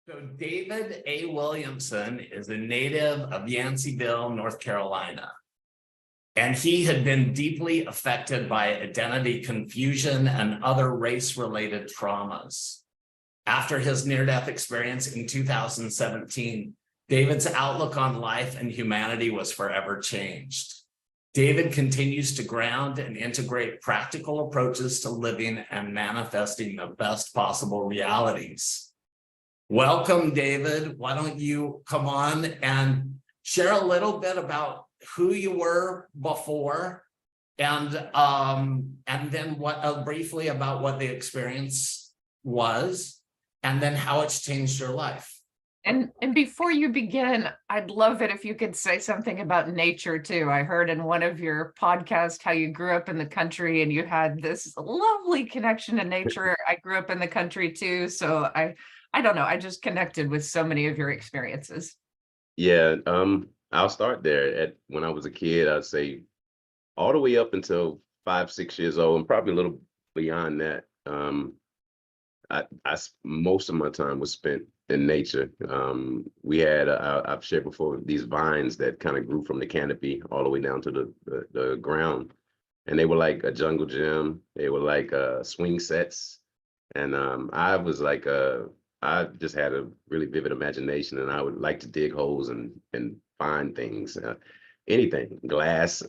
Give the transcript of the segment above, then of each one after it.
So David A. Williamson is a native of Yanceyville, North Carolina, and he had been deeply affected by identity confusion and other race-related traumas. After his near-death experience in 2017, David's outlook on life and humanity was forever changed. David continues to ground and integrate practical approaches to living and manifesting the best possible realities. Welcome, David. Why don't you come on and share a little bit about who you were before, and then what briefly about what the experience was, and then how it's changed your life. And before you begin, I'd love it if you could say something about nature too. I heard in one of your podcasts how you grew up in the country and you had this lovely connection to nature. I grew up in the country too, so I don't know. I just connected with so many of your experiences. Yeah, I'll start there. When I was a kid, I'd say all the way up until 5, 6 years old, and probably a little beyond that. Most of my time was spent in nature. We had I've shared before these vines that kind of grew from the canopy all the way down to the ground, and they were like a jungle gym. They were like swing sets, and I was like I just had a really vivid imagination, and I would like to dig holes and find things, anything, glass.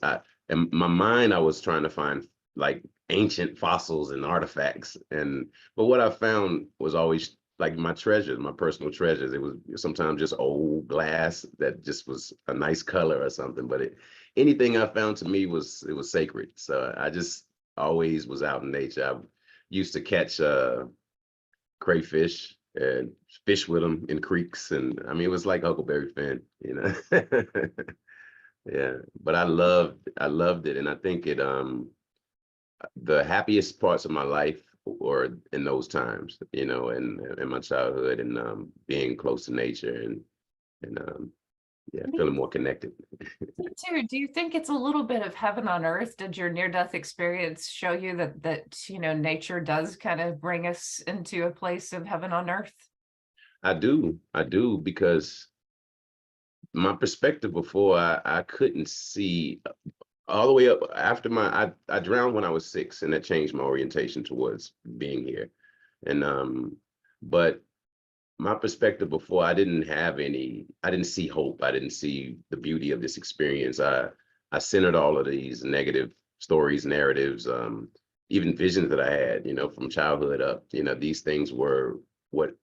In my mind, I was trying to find like ancient fossils and artifacts, but what I found was always like my treasures, my personal treasures. It was sometimes just old glass that just was a nice color or something, but anything I found to me it was sacred. So I just always was out in nature. I used to catch crayfish and fish with them in creeks, and I mean it was like Huckleberry Finn, you know. Yeah, but I loved it, and I think it the happiest parts of my life were in those times, you know, in my childhood, and being close to nature, and yeah, feeling more connected. Me too. Do you think it's a little bit of heaven on earth? Did your near-death experience show you that nature does kind of bring us into a place of heaven on earth? I do, because my perspective before, I couldn't see all the way up after I drowned when I was 6, and that changed my orientation towards being here. And but my perspective before, I didn't see hope. I didn't see the beauty of this experience. I centered all of these negative stories, narratives, even visions that I had, you know, from childhood up. You know, these things were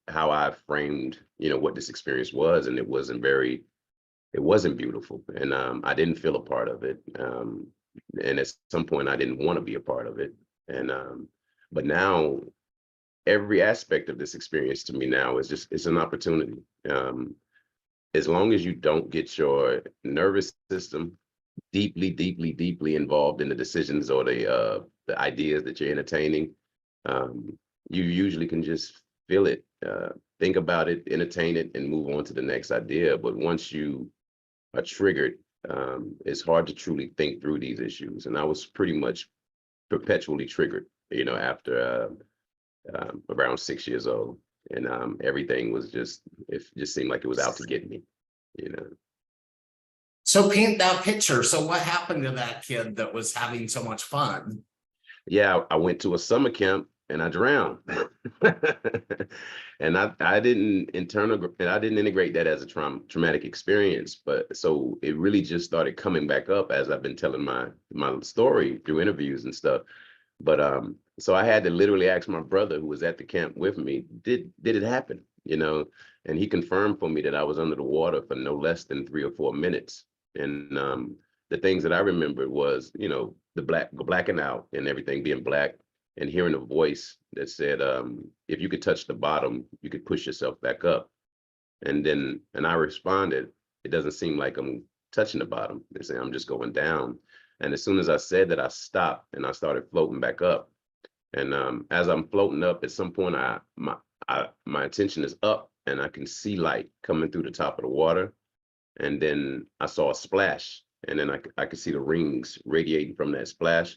how I framed, you know, what this experience was, and it wasn't beautiful, and I didn't feel a part of it. And at some point, I didn't want to be a part of it. And but now, every aspect of this experience to me now is it's an opportunity. As long as you don't get your nervous system deeply, deeply, deeply involved in the decisions or the ideas that you're entertaining, you usually can just feel it, think about it, entertain it, and move on to the next idea. But once you are triggered, it's hard to truly think through these issues. And I was pretty much perpetually triggered, you know, after around 6 years old, and everything was it just seemed like it was out to get me, you know. So paint that picture. So what happened to that kid that was having so much fun? Yeah, I went to a summer camp and I drowned. And I didn't integrate that as a traumatic experience, but so it really just started coming back up as I've been telling my story through interviews and stuff. But so I had to literally ask my brother, who was at the camp with me, did it happen, you know? And he confirmed for me that I was under the water for no less than 3 or 4 minutes. And the things that I remembered was, you know, blacking out and everything being black, and hearing a voice that said, if you could touch the bottom, you could push yourself back up. And I responded, it doesn't seem like I'm touching the bottom. They say I'm just going down. And as soon as I said that, I stopped and I started floating back up. And as I'm floating up, at some point, my attention is up and I can see light coming through the top of the water. And then I saw a splash, and then I could see the rings radiating from that splash.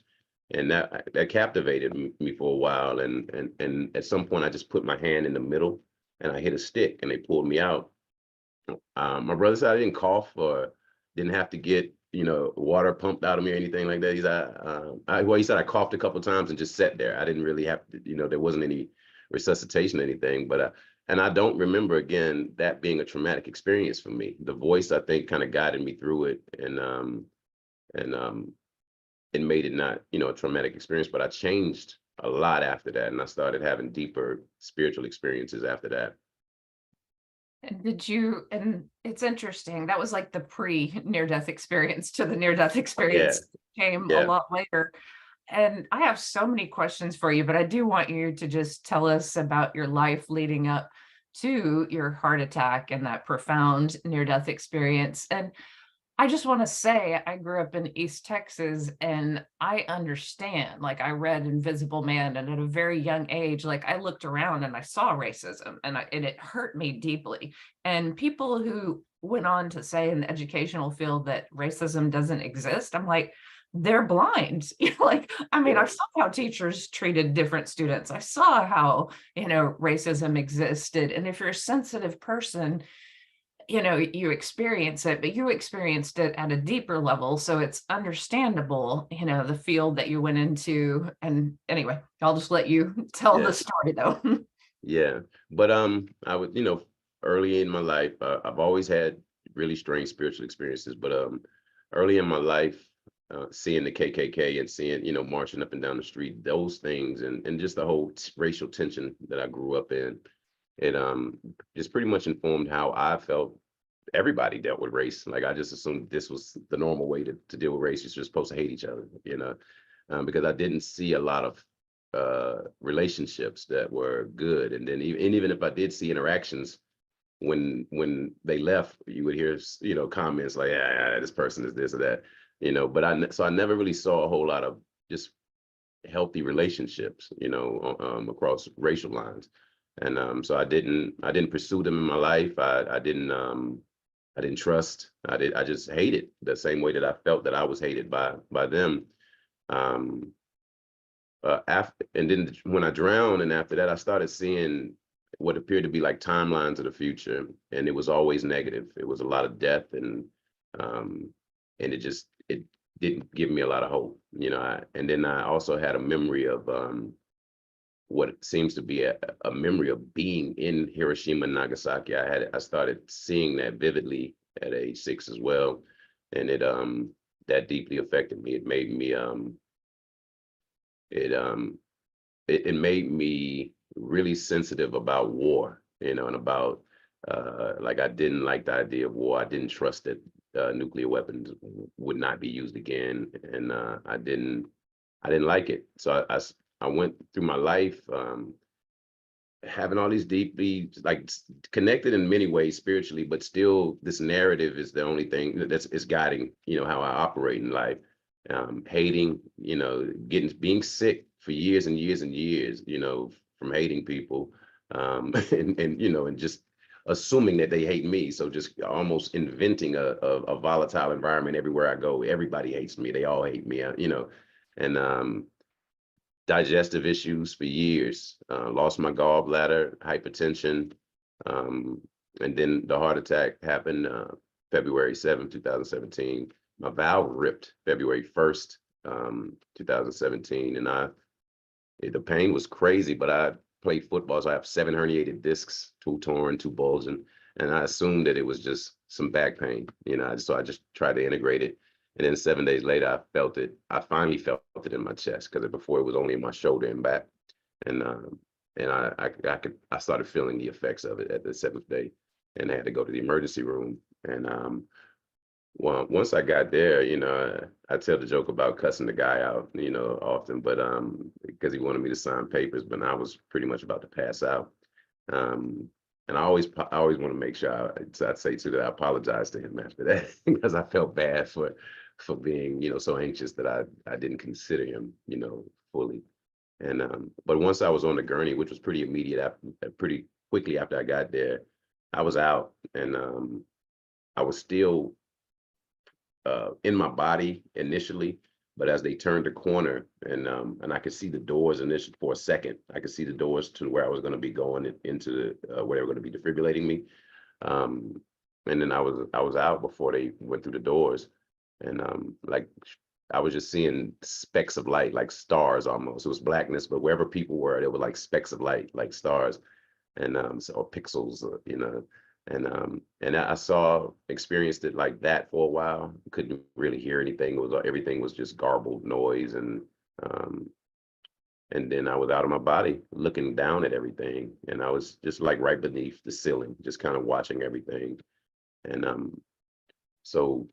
And that captivated me for a while. And at some point, I just put my hand in the middle and I hit a stick and they pulled me out. My brother said I didn't cough or didn't have to get, water pumped out of me or anything like that. He said I coughed a couple times and just sat there. I didn't really have to, there wasn't any resuscitation or anything, and I don't remember again that being a traumatic experience for me. The voice, I think, kind of guided me through it, and it made it not, a traumatic experience, but I changed a lot after that. And I started having deeper spiritual experiences after that. And it's interesting, that was like the pre-near-death experience to the near-death experience came a Yeah. lot later. And I have so many questions for you, but I do want you to just tell us about your life leading up to your heart attack and that profound near-death experience. And I just want to say, I grew up in East Texas and I understand, like I read Invisible Man, and at a very young age, like I looked around and I saw racism, and it hurt me deeply. And people who went on to say in the educational field that racism doesn't exist, I'm like, they're blind. Like, I mean, I saw how teachers treated different students. I saw how, racism existed. And if you're a sensitive person, you experience it, but you experienced it at a deeper level. So it's understandable, the field that you went into. And anyway, I'll just let you tell the story though. Yeah. But I would, early in my life, I've always had really strange spiritual experiences, but early in my life, seeing the KKK and seeing, marching up and down the street, those things, and just the whole racial tension that I grew up in, it just pretty much informed how I felt everybody dealt with race. Like I just assumed this was the normal way to deal with race. You're just supposed to hate each other, because I didn't see a lot of relationships that were good. And then even if I did see interactions, when they left, you would hear comments like, this person is this or that, but I never really saw a whole lot of just healthy relationships, across racial lines. And so I didn't pursue them in my life. I didn't trust. I just hated the same way that I felt that I was hated by them. And then when I drowned, and after that, I started seeing what appeared to be like timelines of the future, and it was always negative. It was a lot of death, and it didn't give me a lot of hope, and then I also had a memory of what seems to be a memory of being in Hiroshima and Nagasaki. I started seeing that vividly at age 6 as well, and it that deeply affected me. It made me it made me really sensitive about war, and about like I didn't like the idea of war. I didn't trust that nuclear weapons would not be used again, and I didn't like it. So I went through my life having all these deeply connected in many ways spiritually, but still this narrative is the only thing is guiding, how I operate in life. Hating, being sick for years and years and years, from hating people, and just assuming that they hate me. So just almost inventing a volatile environment everywhere I go. Everybody hates me. They all hate me, and digestive issues for years, lost my gallbladder, hypertension, and then the heart attack happened February 7th, 2017. My valve ripped February 1st, 2017, and the pain was crazy, but I played football, so I have 7 herniated discs, 2 torn, 2 bulging, and I assumed that it was just some back pain, so I just tried to integrate it. And then 7 days later, I felt it. I finally felt it in my chest, because before it was only in my shoulder and back. And I started feeling the effects of it at the 7th day, and I had to go to the emergency room. And well, once I got there, I tell the joke about cussing the guy out, often, but because he wanted me to sign papers, but I was pretty much about to pass out. And I always want to make sure I'd say too that I apologize to him after that, because I felt bad for being, so anxious that I didn't consider him, fully. And but once I was on the gurney, which was pretty immediate, pretty quickly after I got there, I was out, and I was still in my body initially, But as they turned the corner and I could see the doors initially for a second, I could see the doors to where I was going to be going into where they were going to be defibrillating me. And then I was out before they went through the doors. And like I was just seeing specks of light, like stars almost. It was blackness, but wherever people were, they were like specks of light, like stars, and or pixels, and I experienced it like that for a while. Couldn't really hear anything. Everything was just garbled noise, and then I was out of my body looking down at everything, and I was just like right beneath the ceiling, just kind of watching everything. And so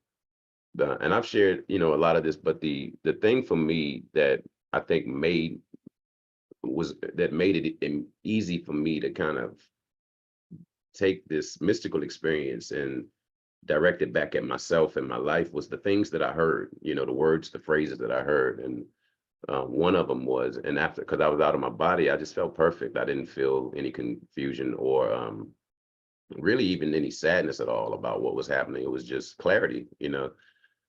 and I've shared, a lot of this, but the thing for me that I think made it easy for me to kind of take this mystical experience and direct it back at myself and my life was the things that I heard, the words, the phrases that I heard. And one of them was, and after, because I was out of my body, I just felt perfect. I didn't feel any confusion or really even any sadness at all about what was happening. It was just clarity,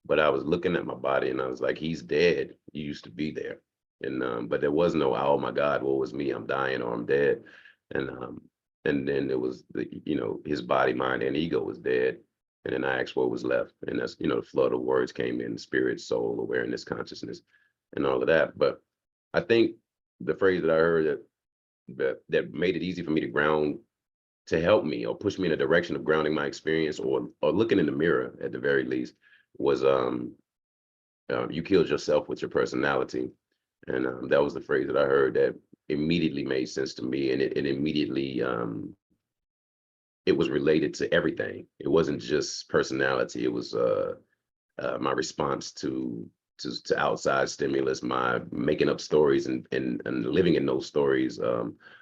but I was looking at my body and I was like, he's dead. You used to be there. And but there was no, oh my God, what was me? I'm dying or I'm dead. And then it was his body, mind, and ego was dead. And then I asked what was left. And that's, the flood of words came in: spirit, soul, awareness, consciousness, and all of that. But I think the phrase that I heard that made it easy for me to ground, to help me or push me in a direction of grounding my experience or looking in the mirror at the very least, was you killed yourself with your personality. And that was the phrase that I heard that immediately made sense to me. And it immediately, it was related to everything. It wasn't just personality. It was my response to outside stimulus, my making up stories and living in those stories,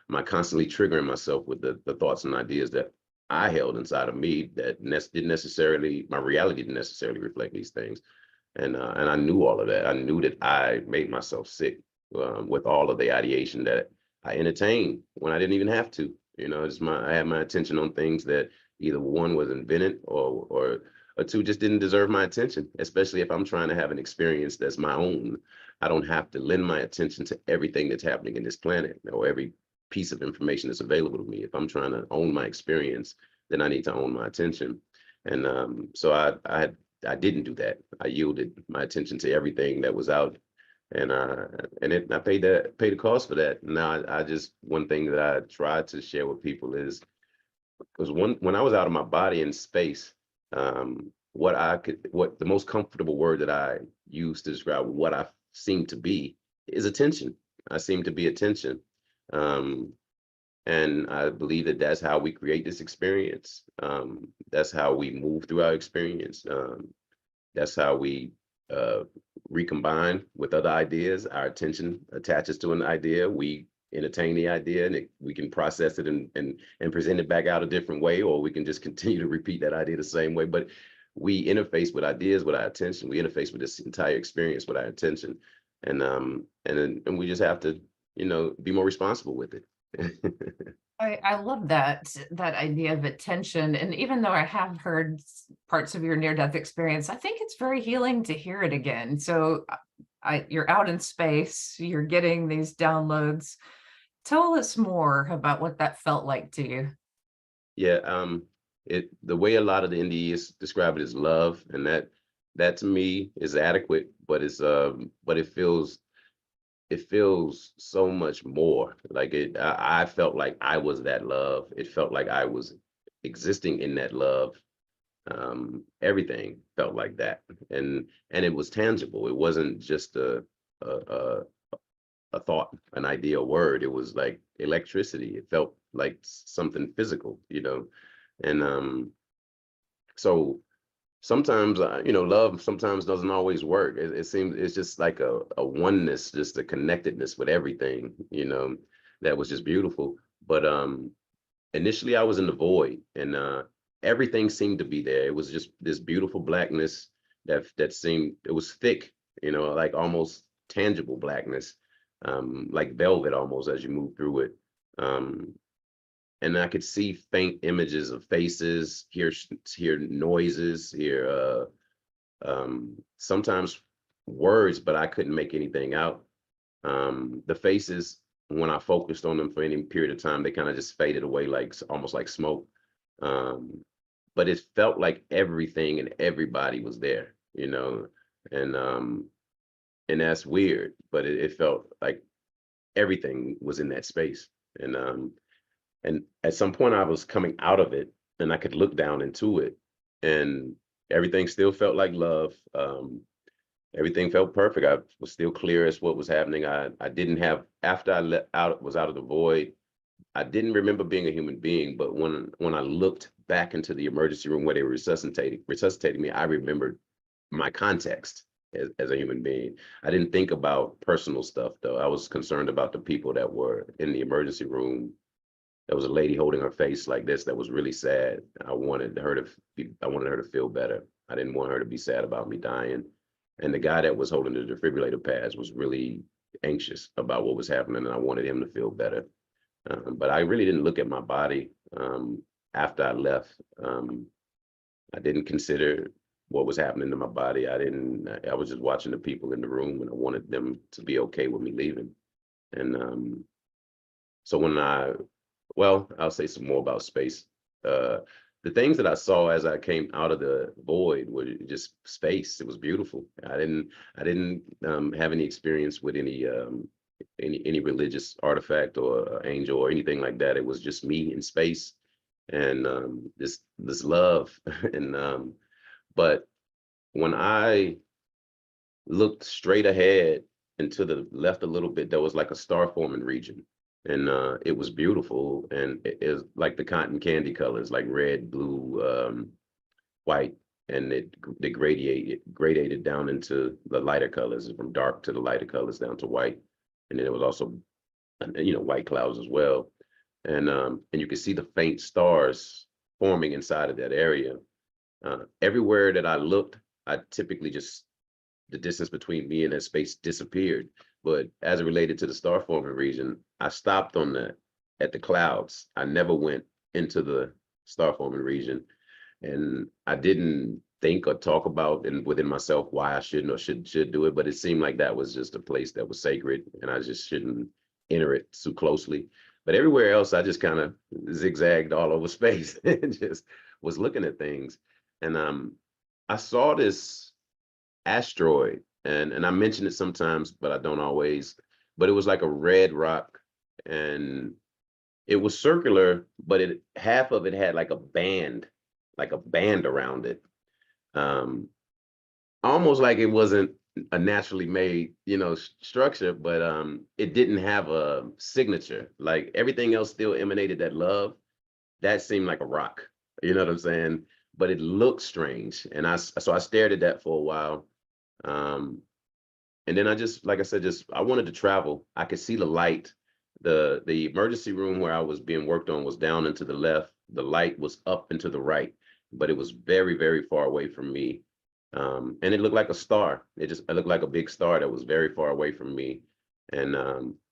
my constantly triggering myself with the thoughts and ideas that I held inside of me that didn't necessarily, my reality didn't necessarily reflect these things. And I knew all of that. I knew that I made myself sick with all of the ideation that I entertained when I didn't even have to. I had my attention on things that either one was invented or two just didn't deserve my attention, especially if I'm trying to have an experience that's my own. I don't have to lend my attention to everything that's happening in this planet or every piece of information that's available to me. If I'm trying to own my experience, then I need to own my attention. And so I didn't do that. I yielded my attention to everything that was out, and I paid the cost for that. Now I just, one thing that I try to share with people is, because when I was out of my body in space, what the most comfortable word that I use to describe what I seem to be is attention. I seem to be attention. And I believe that that's how we create this experience. That's how we move through our experience. That's how we recombine with other ideas. Our attention attaches to an idea. We entertain the idea, and we can process it and present it back out a different way, or we can just continue to repeat that idea the same way. But we interface with ideas with our attention. We interface with this entire experience with our attention, and we just have to, be more responsible with it. I love that idea of attention. And even though I have heard parts of your near-death experience, I think it's very healing to hear it again. So you're out in space, you're getting these downloads. Tell us more about what that felt like to you. Yeah, the way a lot of the NDEs describe it is love, and that to me is adequate, but it feels so much more like it. I felt like I was that love. It felt like I was existing in that love. Everything felt like that, and it was tangible. It wasn't just a thought, an idea, a word. It was like electricity. It felt like something physical, and so sometimes love sometimes doesn't always work. It seems it's just like a oneness, just a connectedness with everything, that was just beautiful. But initially I was in the void, and everything seemed to be there. It was just this beautiful blackness that seemed, it was thick, like almost tangible blackness, like velvet almost as you move through it. And I could see faint images of faces, hear noises, sometimes words, but I couldn't make anything out. The faces, when I focused on them for any period of time, they kind of just faded away, like almost like smoke. But it felt like everything and everybody was there, you know, and that's weird, but it felt like everything was in that space. And at some point I was coming out of it and I could look down into it and everything still felt like love. Everything felt perfect. I was still clear as what was happening. I didn't have, after was out of the void, I didn't remember being a human being, but when I looked back into the emergency room where they were resuscitating me, I remembered my context as a human being. I didn't think about personal stuff though. I was concerned about the people that were in the emergency room. There was a lady holding her face like this that was really sad. I wanted her to feel better. I didn't want her to be sad about me dying. And the guy that was holding the defibrillator pads was really anxious about what was happening, and I wanted him to feel better. But I really didn't look at my body after I left. I didn't consider what was happening to my body. I was just watching the people in the room and I wanted them to be okay with me leaving. And so I'll say some more about space. The things that I saw as I came out of the void were just space. It was beautiful. I didn't have any experience with any religious artifact or angel or anything like that. It was just me in space and this love. And but when I looked straight ahead and to the left a little bit, there was like a star forming region. And it was beautiful, and it is like the cotton candy colors, like red, blue, white, and they gradated down into the lighter colors, from dark to the lighter colors down to white. And then it was also, white clouds as well. And you could see the faint stars forming inside of that area. Everywhere that I looked, I typically just, the distance between me and that space disappeared. But as it related to the star forming region, I stopped at the clouds. I never went into the star forming region. And I didn't think or talk about within myself why I shouldn't or should do it. But it seemed like that was just a place that was sacred and I just shouldn't enter it too closely. But everywhere else, I just kind of zigzagged all over space and just was looking at things. And I saw this asteroid, and I mention it sometimes, but I don't always. But it was like a red rock, and it was circular, but half of it had like a band around it, almost like it wasn't a naturally made, structure, but it didn't have a signature. Like everything else still emanated that love. That seemed like a rock. You know what I'm saying? But it looked strange, and so I stared at that for a while. And then I just, like I said, I wanted to travel. I could see the light. The emergency room where I was being worked on was down and to the left. The light was up and to the right, but it was very, very far away from me. And it looked like a star. It looked like a big star that was very far away from me. And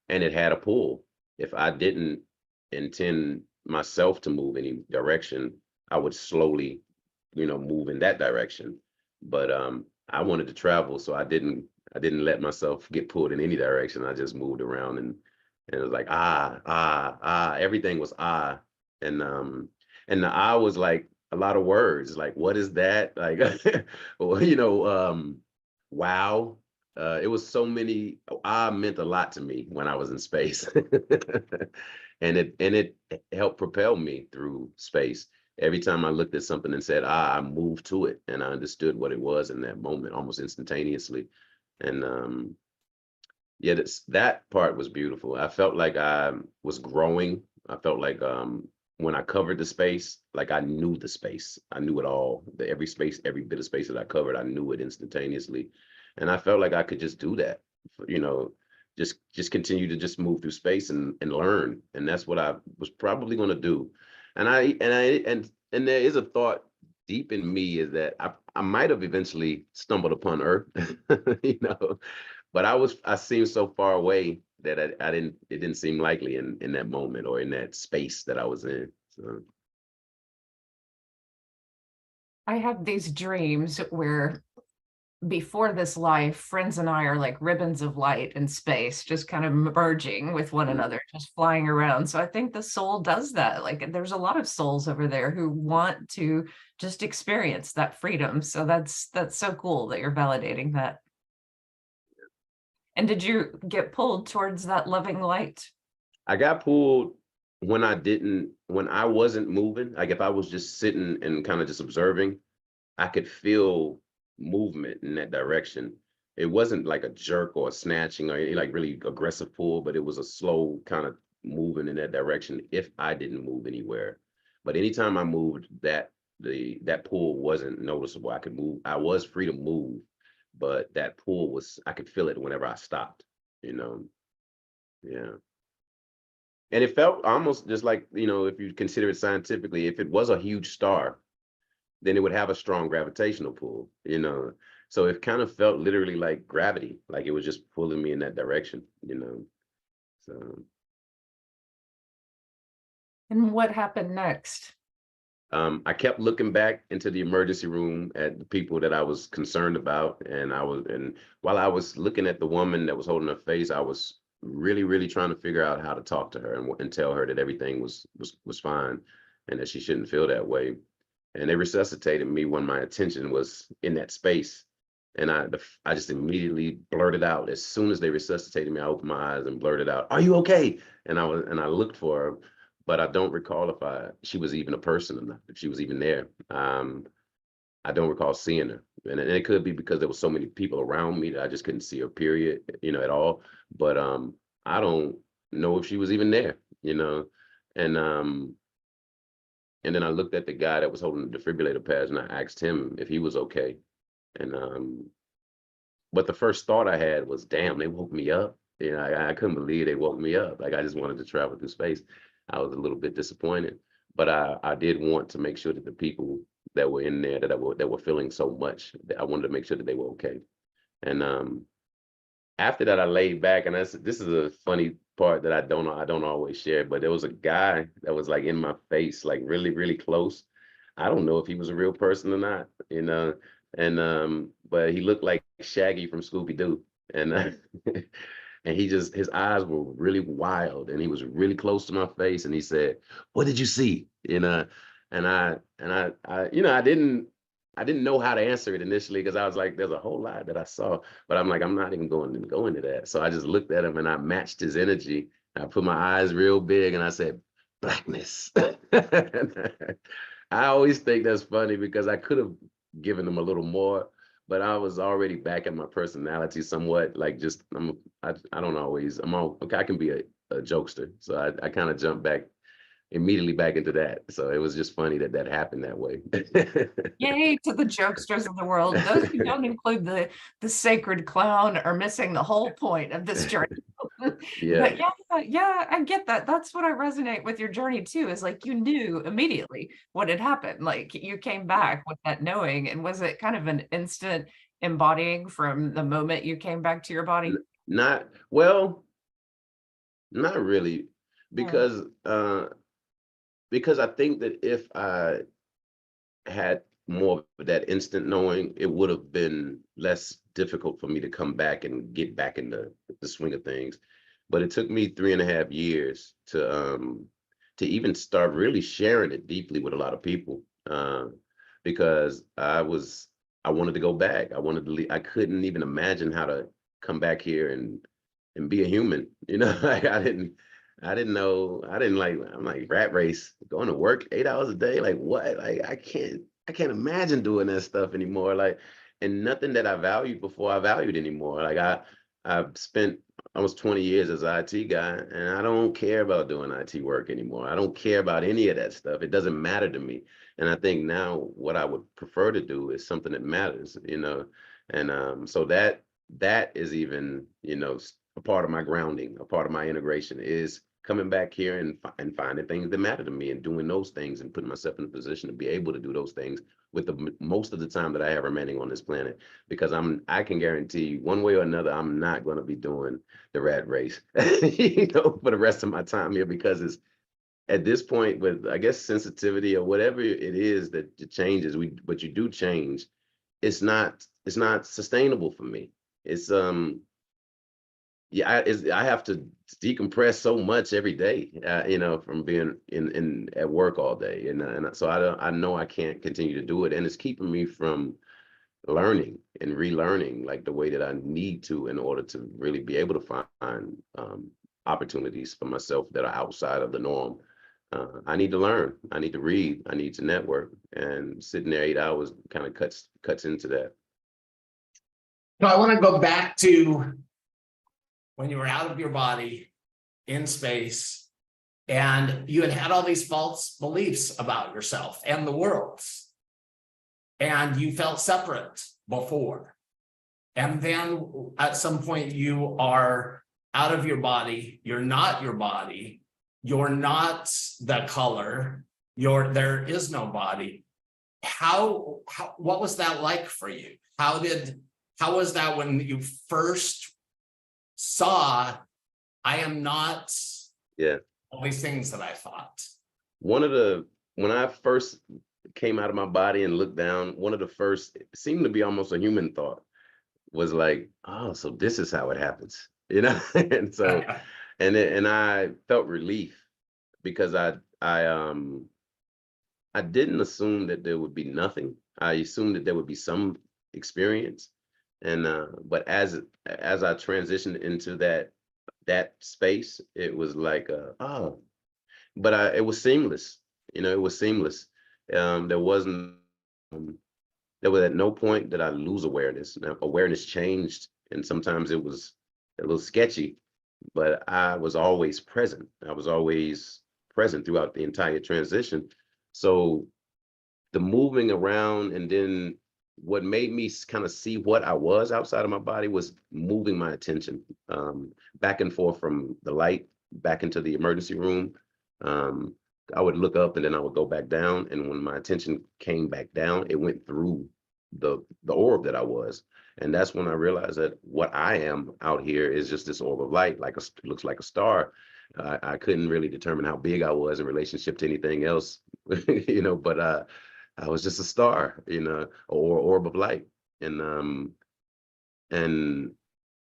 it had a pull. If I didn't intend myself to move any direction, I would slowly, move in that direction. But I wanted to travel, so I didn't let myself get pulled in any direction. I just moved around and it was like everything was and the was like a lot of words, like what is that, like well, wow. It was so many. Meant a lot to me when I was in space. And it helped propel me through space. Every time I looked at something and said, I moved to it, and I understood what it was in that moment, almost instantaneously. And yeah, that part was beautiful. I felt like I was growing. I felt like when I covered the space, like I knew the space. I knew it all. Every space, every bit of space that I covered, I knew it instantaneously. And I felt like I could just do that, just continue to just move through space and learn. And that's what I was probably going to do. And there is a thought deep in me is that I might have eventually stumbled upon Earth, but I seemed so far away that it didn't seem likely in that moment or in that space that I was in. So. I have these dreams where before this life, friends and I are like ribbons of light in space, just kind of merging with one another, just flying around. So I think the soul does that. Like there's a lot of souls over there who want to just experience that freedom. So that's so cool that you're validating that. And did you get pulled towards that loving light? I got pulled when when I wasn't moving. Like if I was just sitting and kind of just observing, I could feel movement in that direction. It wasn't like a jerk or a snatching or any like really aggressive pull, but it was a slow kind of moving in that direction if I didn't move anywhere. But anytime I moved, that pull wasn't noticeable. I could move. I was free to move, but that pull was, I could feel it whenever I stopped, you know. Yeah. And it felt almost just like, if you consider it scientifically, if it was a huge star, then it would have a strong gravitational pull. So it kind of felt literally like gravity, like it was just pulling me in that direction. So And what happened next? I kept looking back into the emergency room at the people that I was concerned about. And while I was looking at the woman that was holding her face, I was really, really trying to figure out how to talk to her and tell her that everything was fine and that she shouldn't feel that way. And they resuscitated me when my attention was in that space. And I just immediately blurted out. As soon as they resuscitated me, I opened my eyes and blurted out, "Are you okay?" And I looked for her, but I don't recall if she was even a person or not, if she was even there. I don't recall seeing her. And it could be because there were so many people around me that I just couldn't see her, period, at all. But I don't know if she was even there. And and then I looked at the guy that was holding the defibrillator pads and I asked him if he was okay. And but the first thought I had was, damn, they woke me up. I couldn't believe they woke me up. Like I just wanted to travel through space. I was a little bit disappointed, but I did want to make sure that the people that were in there that were feeling so much, I wanted to make sure that they were okay. And after that, I laid back, and this is a funny part that I don't always share, but there was a guy that was like in my face, like really, really close. I don't know if he was a real person or not. And but he looked like Shaggy from Scooby-Doo. And and his eyes were really wild and he was really close to my face and he said, "What did you see?" And I didn't know how to answer it initially because I was like, there's a whole lot that I saw, but I'm like, I'm not even going to go into that. So I just looked at him and I matched his energy. I put my eyes real big and I said, "Blackness." I always think that's funny because I could have given him a little more, but I was already back in my personality somewhat. Like just I don't always, okay, I can be a jokester. So I kind of jumped back immediately back into that. So it was just funny that that happened that way. Yay to the jokesters of the world. Those who don't include the sacred clown are missing the whole point of this journey. Yeah. But yeah, I get that. That's what I resonate with your journey too, is like you knew immediately what had happened. Like you came back with that knowing. And was it kind of an instant embodying from the moment you came back to your body? Not well, not really, Mm. because because I think that if I had more of that instant knowing, it would have been less difficult for me to come back and get back in the swing of things. But it took me 3.5 years to even start really sharing it deeply with a lot of people. Because I wanted to go back. I wanted to leave. I couldn't even imagine how to come back here and be a human. Like I didn't know. I'm like, rat race, going to work 8 hours a day. Like what? Like I can't imagine doing that stuff anymore. Like, and nothing that I valued before I valued anymore. Like I've spent almost 20 years as an IT guy, and I don't care about doing IT work anymore. I don't care about any of that stuff. It doesn't matter to me. And I think now what I would prefer to do is something that matters. And so that is even, a part of my grounding, a part of my integration is coming back here and finding things that matter to me and doing those things and putting myself in a position to be able to do those things with the most of the time that I have remaining on this planet. Because I can guarantee one way or another, I'm not going to be doing the rat race, for the rest of my time here, because it's at this point with, I guess, sensitivity or whatever it is that changes, but you do change. it's not sustainable for me. It's yeah, I have to decompress so much every day, from being in at work all day, and so I know I can't continue to do it, and it's keeping me from learning and relearning like the way that I need to in order to really be able to find opportunities for myself that are outside of the norm. I need to learn. I need to read. I need to network, and sitting there 8 hours kind of cuts into that. So I want to go back to when you were out of your body in space and you had all these false beliefs about yourself and the world. And you felt separate before. And then at some point you are out of your body. You're not your body. You're not the color. There is no body. What was that like for you? How was that when you first saw, I am not all these things that I thought? When I first came out of my body and looked down, one of the first, it seemed to be almost a human thought, was like, oh, so this is how it happens, and so and I felt relief because I didn't assume that there would be nothing. I assumed that there would be some experience, and but as I transitioned into that space, it was like oh, but it was seamless. It was seamless. There wasn't there was at no point did I lose awareness. Now, awareness changed, and sometimes it was a little sketchy, but I was always present. I was always present throughout the entire transition. So the moving around, and then what made me kind of see what I was outside of my body was moving my attention back and forth from the light back into the emergency room. I would look up and then I would go back down. And when my attention came back down, it went through the orb that I was. And that's when I realized that what I am out here is just this orb of light, looks like a star. I couldn't really determine how big I was in relationship to anything else, but I was just a star, or orb of light. And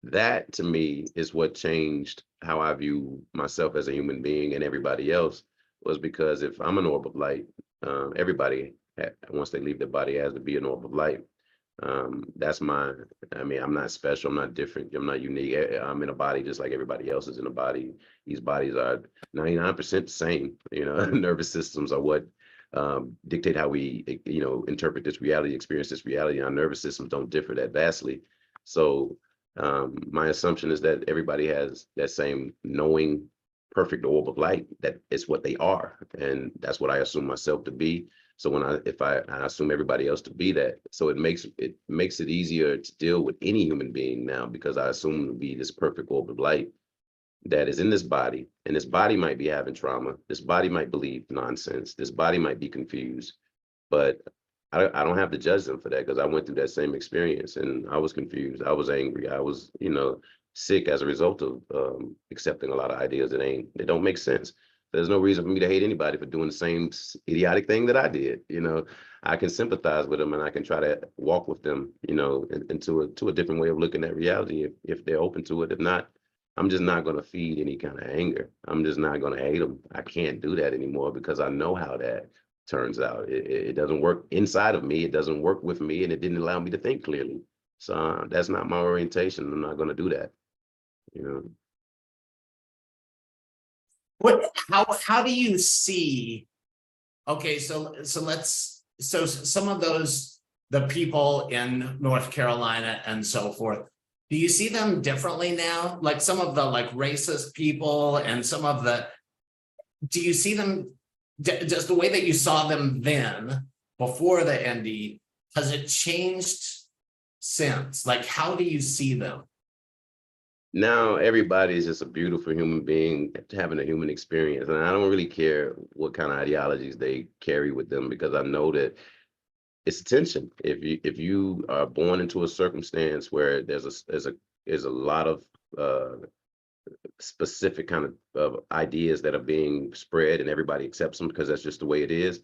that to me is what changed how I view myself as a human being and everybody else, was because if I'm an orb of light, everybody, once they leave their body, has to be an orb of light. I'm not special, I'm not different, I'm not unique. I'm in a body just like everybody else is in a body. These bodies are 99% the same. Nervous systems are what dictate how we, interpret this reality, experience this reality. Our nervous systems don't differ that vastly. So my assumption is that everybody has that same knowing, perfect orb of light, that is what they are. And that's what I assume myself to be. So if I assume everybody else to be that, so it makes it easier to deal with any human being now, because I assume to be this perfect orb of light that is in this body, and this body might be having trauma. This body might believe nonsense. This body might be confused, but I don't have to judge them for that, because I went through that same experience and I was confused. I was angry. I was, sick as a result of accepting a lot of ideas that don't make sense. There's no reason for me to hate anybody for doing the same idiotic thing that I did. I can sympathize with them and I can try to walk with them, into a different way of looking at reality if they're open to it. If not, I'm just not going to feed any kind of anger. I'm just not going to hate them. I can't do that anymore, because I know how that turns out. It doesn't work inside of me. It doesn't work with me, and it didn't allow me to think clearly. So that's not my orientation. I'm not going to do that. How do you see? Okay, so some of the people in North Carolina and so forth, do you see them differently now? Like some of the racist people and do you see them just the way that you saw them then before the ND? Has it changed since? How do you see them? Now everybody is just a beautiful human being having a human experience, and I don't really care what kind of ideologies they carry with them, because I know that it's attention. If you are born into a circumstance where there's a lot of specific kind of ideas that are being spread, and everybody accepts them because that's just the way it is,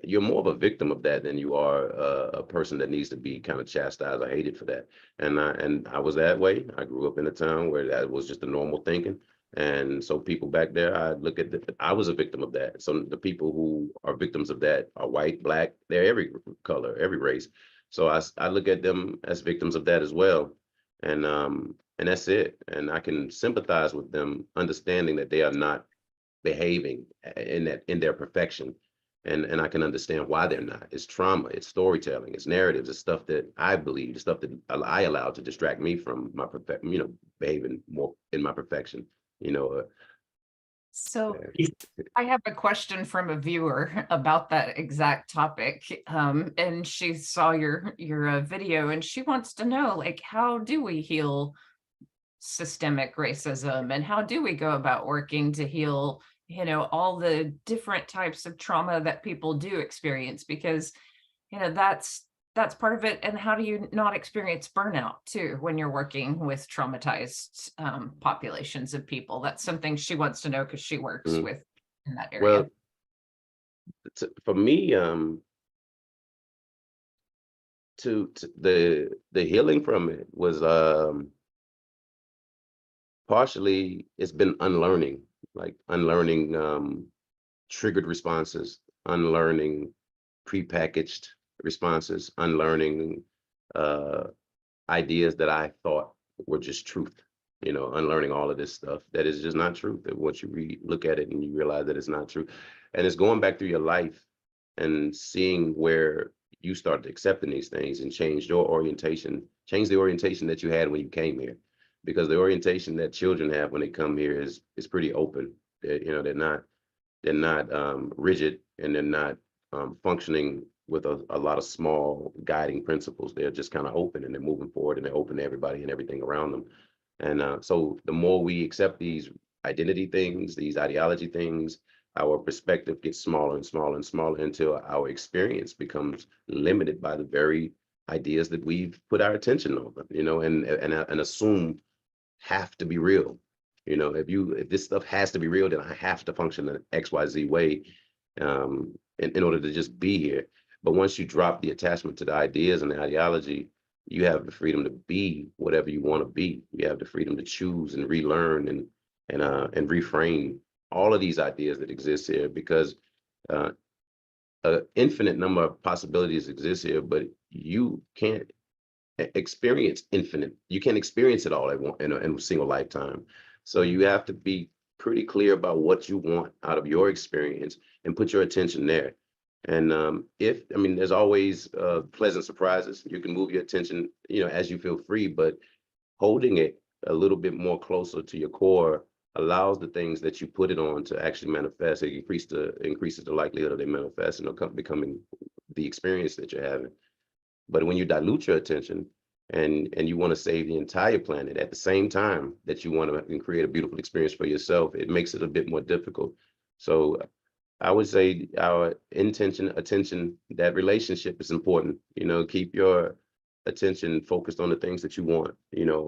you're more of a victim of that than you are a person that needs to be kind of chastised or hated for that. And I was that way. I grew up in a town where that was just a normal thinking. And so people back there, I look at I was a victim of that. So the people who are victims of that are white, black, they're every color, every race. So I look at them as victims of that as well. And that's it. And I can sympathize with them, understanding that they are not behaving in their perfection. And I can understand why they're not. It's trauma, it's storytelling, it's narratives, it's stuff that I believe, the stuff that I allow to distract me from my behaving more in my perfection. So Yeah. I have a question from a viewer about that exact topic. And she saw your video and she wants to know, like, how do we heal systemic racism, and how do we go about working to heal, all the different types of trauma that people do experience? Because, that's part of it. And how do you not experience burnout too when you're working with traumatized populations of people? That's something she wants to know because she works with in that area. Well, for me, to the healing from it was partially it's been unlearning, like unlearning triggered responses, unlearning prepackaged responses, unlearning ideas that I thought were just truth, unlearning all of this stuff that is just not truth. That once you look at it and you realize that it's not true, and it's going back through your life and seeing where you started accepting these things and change the orientation that you had when you came here, because the orientation that children have when they come here is pretty open. They're not rigid, and they're not functioning with a lot of small guiding principles. They're just kind of open, and they're moving forward, and they're open to everybody and everything around them. And so the more we accept these identity things, these ideology things, our perspective gets smaller and smaller and smaller until our experience becomes limited by the very ideas that we've put our attention on, and assume have to be real. If this stuff has to be real, then I have to function in an XYZ way in order to just be here. But once you drop the attachment to the ideas and the ideology, you have the freedom to be whatever you want to be. You have the freedom to choose and relearn and reframe all of these ideas that exist here, because an infinite number of possibilities exist here, but you can't experience infinite. You can't experience it all in a single lifetime. So you have to be pretty clear about what you want out of your experience and put your attention there. And there's always pleasant surprises. You can move your attention, as you feel free, but holding it a little bit more closer to your core allows the things that you put it on to actually manifest. It increases the likelihood of they manifest and becoming the experience that you're having. But when you dilute your attention and you want to save the entire planet at the same time that you want to create a beautiful experience for yourself, it makes it a bit more difficult. So I would say our attention, that relationship is important. Keep your attention focused on the things that you want,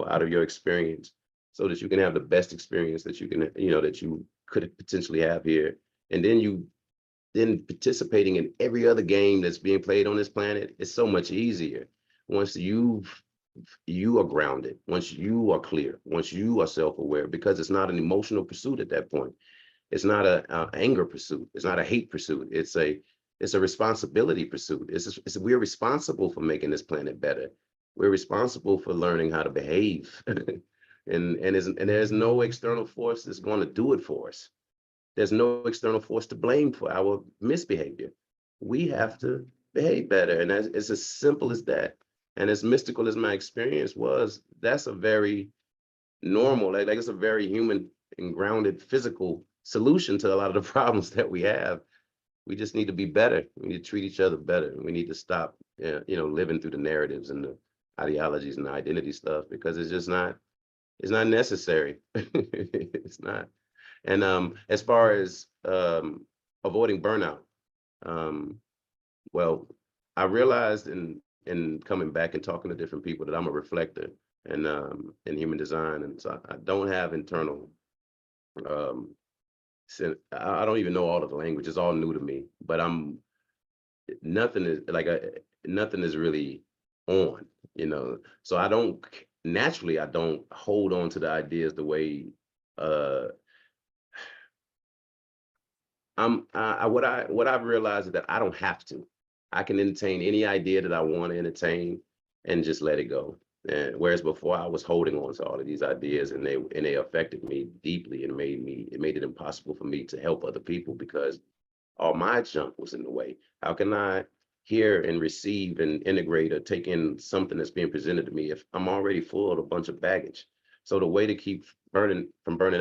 out of your experience, so that you can have the best experience that you can, that you could potentially have here. And then participating in every other game that's being played on this planet is so much easier once you are grounded, once you are clear, once you are self-aware, because it's not an emotional pursuit at that point. It's not a anger pursuit. It's not a hate pursuit. It's a responsibility pursuit. We're responsible for making this planet better. We're responsible for learning how to behave, and there's no external force that's going to do it for us. There's no external force to blame for our misbehavior. We have to behave better, and it's as simple as that. And as mystical as my experience was, that's a very normal, like it's a very human and grounded physical solution to a lot of the problems that we have. We just need to be better. We need to treat each other better. We need to stop, living through the narratives and the ideologies and the identity stuff, because it's not necessary. It's not. And as far as avoiding burnout, well, I realized in coming back and talking to different people that I'm a reflector in human design, and so I don't have internal. I don't even know all of the language. It's all new to me, but nothing is like nothing is really on, you know. So I don't naturally I don't hold on to the ideas the way uh what I've realized is that I don't have to. I can entertain any idea that I want to entertain and just let it go. And whereas before I was holding on to all of these ideas and they affected me deeply and it made it impossible for me to help other people because all my junk was in the way. How can I hear and receive and integrate or take in something that's being presented to me if I'm already full of a bunch of baggage? So the way to keep burning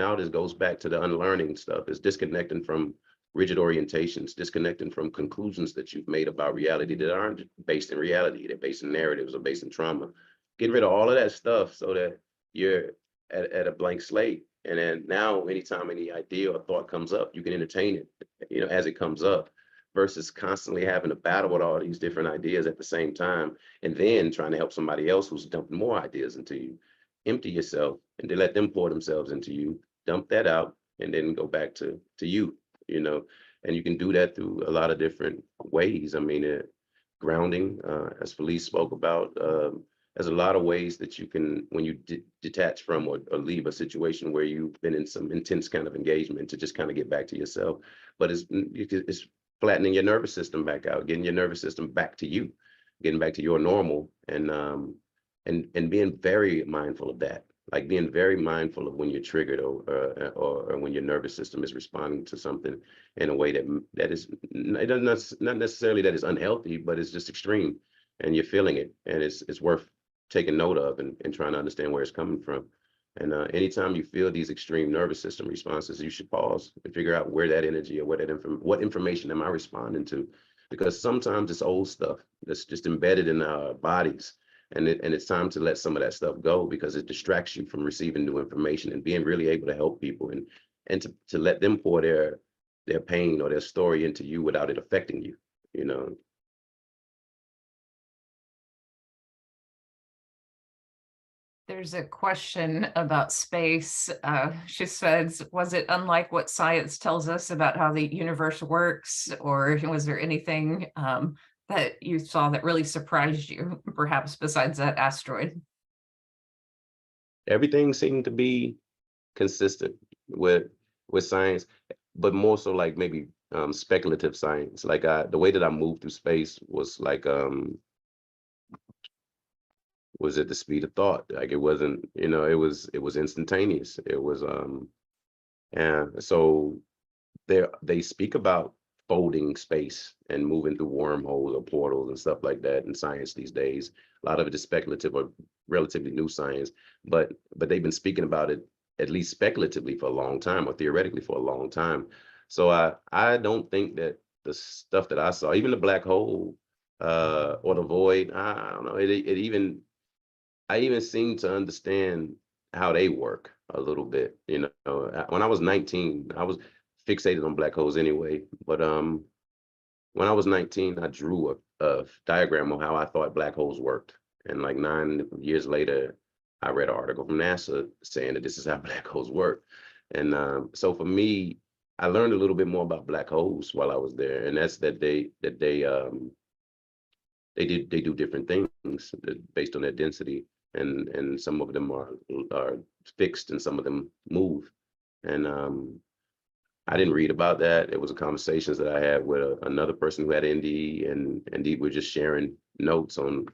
out is goes back to the unlearning stuff, is disconnecting from rigid orientations, disconnecting from conclusions that you've made about reality that aren't based in reality, they're based in narratives or based in trauma. Get rid of all of that stuff so that you're at a blank slate. And then now, anytime any idea or thought comes up, you can entertain it, you know, as it comes up, versus constantly having to battle with all these different ideas at the same time, and then trying to help somebody else who's dumping more ideas into you. Empty yourself and to let them pour themselves into you, dump that out, and then go back to you, you know. And you can do that through a lot of different ways. I mean, grounding, as Felice spoke about, there's a lot of ways that you can, when you detach from or leave a situation where you've been in some intense kind of engagement, to just kind of get back to yourself. But it's flattening your nervous system back out, getting your nervous system back to you, getting back to your normal, and being very mindful of that. Like being very mindful of when you're triggered or when your nervous system is responding to something in a way that is not necessarily that is unhealthy, but it's just extreme, and you're feeling it, and it's worth taking note of and trying to understand where it's coming from. And anytime you feel these extreme nervous system responses, you should pause and figure out where that energy or what information am I responding to? Because sometimes it's old stuff that's just embedded in our bodies. And it's time to let some of that stuff go, because it distracts you from receiving new information and being really able to help people and to let them pour their pain or their story into you without it affecting you, you know. There's a question about space. She says, was it unlike what science tells us about how the universe works, or was there anything that you saw that really surprised you, perhaps besides that asteroid? Everything seemed to be consistent with science, but more so like maybe speculative science. Like the way that I moved through space was like was at the speed of thought. Like it wasn't, you know, it was instantaneous. It was and so they speak about folding space and moving through wormholes or portals and stuff like that in science these days. A lot of it is speculative or relatively new science, but they've been speaking about it at least speculatively for a long time, or theoretically for a long time. So I don't think that the stuff that I saw, even the black hole or the void, I don't know, I even seem to understand how they work a little bit. You know, when I was 19, I was fixated on black holes anyway. But when I was 19, I drew a diagram of how I thought black holes worked. And like 9 years later, I read an article from NASA saying that this is how black holes work. And so for me, I learned a little bit more about black holes while I was there, and that's that they do different things based on their density, and some of them are fixed and some of them move. And I didn't read about that. It was a conversations that I had with another person who had NDE, and indeed we're just sharing notes on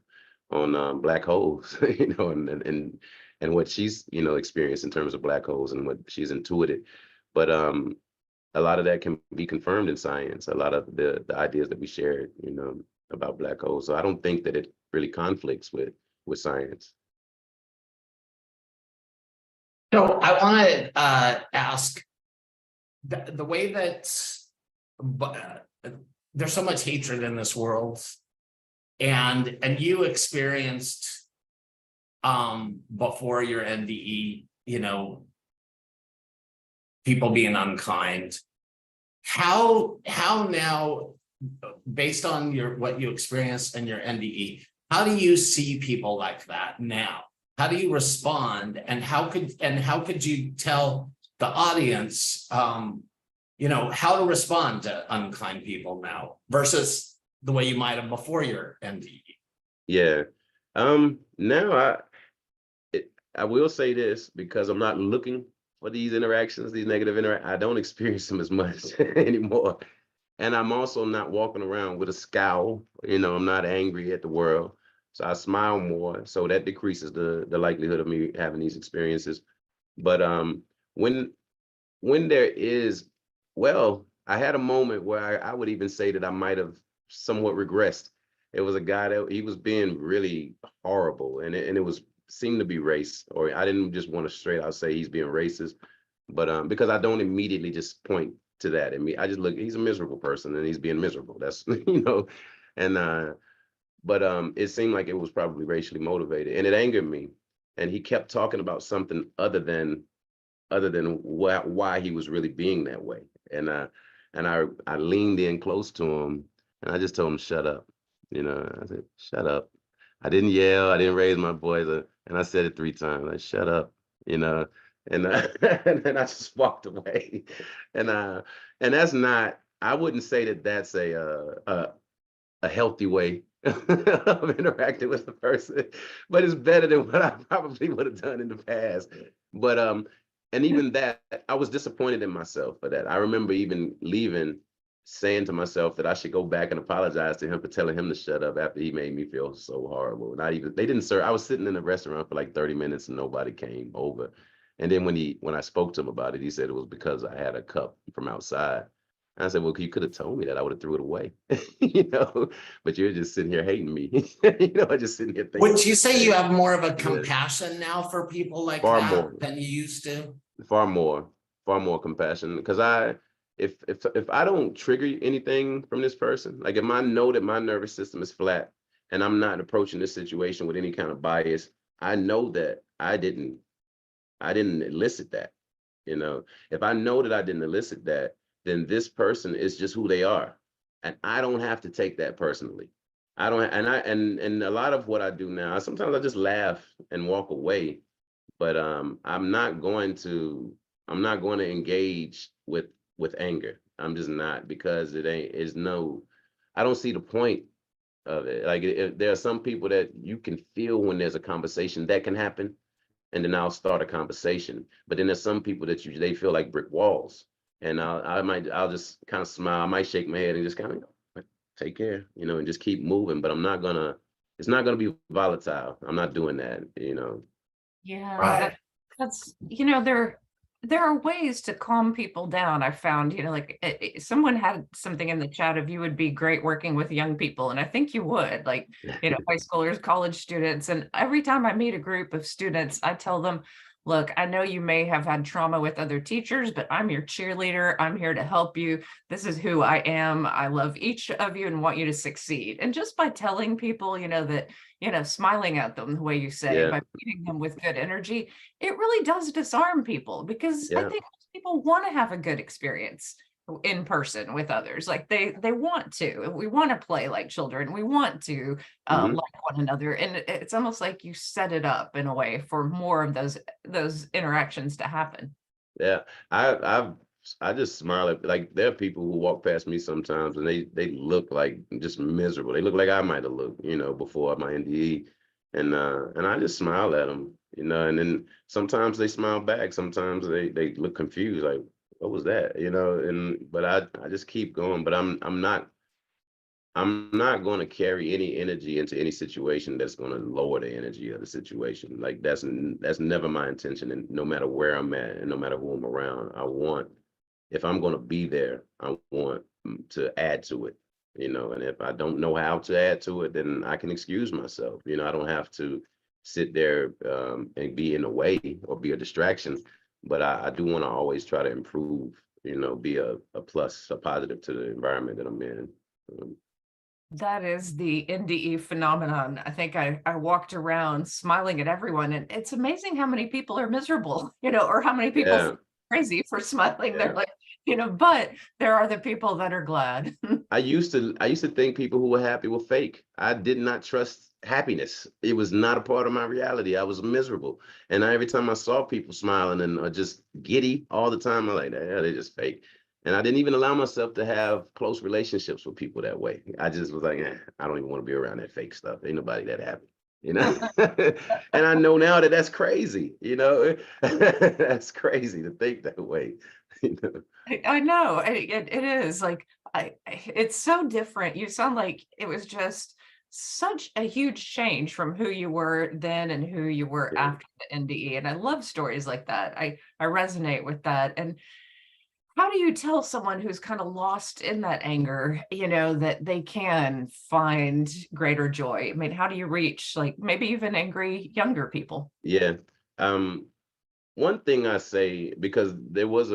black holes, you know, and what she's, you know, experienced in terms of black holes and what she's intuited. But a lot of that can be confirmed in science. A lot of the ideas that we shared, you know, about black holes. So I don't think that it really conflicts with science. So I want to ask the way that there's so much hatred in this world, and you experienced before your NDE, you know, people being unkind. How now, based on what you experienced in your NDE, how do you see people like that now? How do you respond, and how could you tell the audience, you know, how to respond to unkind people now versus the way you might have before your NDE? Yeah. Now I will say this, because I'm not looking for these interactions, these negative I don't experience them as much anymore. And I'm also not walking around with a scowl. I'm not angry at the world. So I smile more. So that decreases the likelihood of me having these experiences. But when there is, well, I had a moment where I would even say that I might have somewhat regressed. It was a guy that he was being really horrible, and it was seemed to be race, or I didn't just want to straight out say he's being racist, but because I don't immediately just point to that. I just look, he's a miserable person and he's being miserable. That's and but it seemed like it was probably racially motivated, and it angered me. And he kept talking about something other than why he was really being that way. And I leaned in close to him, and I just told him, shut up. I said, shut up. I didn't yell, I didn't raise my voice, and I said it 3 times, like, shut up, and and then I just walked away. And that's not, I wouldn't say that that's a healthy way of interacting with the person, but it's better than what I probably would have done in the past. But and even that, I was disappointed in myself for that. I remember even leaving, saying to myself that I should go back and apologize to him for telling him to shut up after he made me feel so horrible. They didn't serve. I was sitting in the restaurant for like 30 minutes and nobody came over. And then when I spoke to him about it, he said it was because I had a cup from outside. And I said, well, you could have told me that. I would have threw it away, but you're just sitting here hating me. I'm just sitting here thinking. Would you say you have more of a Yeah. compassion now for people like Far that more. than you used to? Far more compassion, because if I don't trigger anything from this person, like if I know that my nervous system is flat and I'm not approaching this situation with any kind of bias, I know that I didn't elicit that. If I know that I didn't elicit that, then this person is just who they are, and I don't have to take that personally. I don't, and a lot of what I do now, sometimes I just laugh and walk away, but I'm not going to engage with anger. I'm just not, because I don't see the point of it. Like, there are some people that you can feel when there's a conversation that can happen, and then I'll start a conversation. But then there's some people that they feel like brick walls, and I'll just kind of smile. I might shake my head and just kind of like, take care, and just keep moving. But it's not gonna be volatile. I'm not doing that. Yeah, Right. that's there are ways to calm people down. I found, like someone had something in the chat of you would be great working with young people, and I think you would, like, high schoolers, college students. And every time I meet a group of students, I tell them, look, I know you may have had trauma with other teachers, but I'm your cheerleader. I'm here to help you. This is who I am. I love each of you and want you to succeed. And just by telling people, that smiling at them the way you say, Yeah, by meeting them with good energy, it really does disarm people, because I yeah. think most people want to have a good experience in person with others. Like they want to. We want to play like children. We want to Mhm. like one another, and it's almost like you set it up in a way for more of those interactions to happen. Yeah, I just smile at, like, there are people who walk past me sometimes and they look like just miserable. They look like I might have looked, before my NDE, and I just smile at them, and then sometimes they smile back. Sometimes they look confused, like, what was that, but I just keep going. But I'm not going to carry any energy into any situation that's going to lower the energy of the situation. Like, that's never my intention. And no matter where I'm at and no matter who I'm around, if I'm going to be there, I want to add to it, and if I don't know how to add to it, then I can excuse myself. I don't have to sit there and be in the way or be a distraction, but I do want to always try to improve, be a plus, a positive to the environment that I'm in. That is the NDE phenomenon. I think I walked around smiling at everyone, and it's amazing how many people are miserable, or how many people Yeah. feel crazy for smiling. They're Yeah. like, but there are the people that are glad. I used to think people who were happy were fake. I did not trust happiness. It was not a part of my reality. I was miserable. And every time I saw people smiling and just giddy all the time, I'm like, yeah, they're just fake. And I didn't even allow myself to have close relationships with people that way. I just was like, I don't even want to be around that fake stuff. Ain't nobody that happy, you know? And I know now that that's crazy, you know? That's crazy to think that way, you know? I know it is like it's so different. You sound like it was just such a huge change from who you were then and who you were Yeah. after the NDE. And I love stories like that. I resonate with that. And how do you tell someone who's kind of lost in that anger, that they can find greater joy? I mean, how do you reach like maybe even angry younger people? Yeah. One thing I say, because there was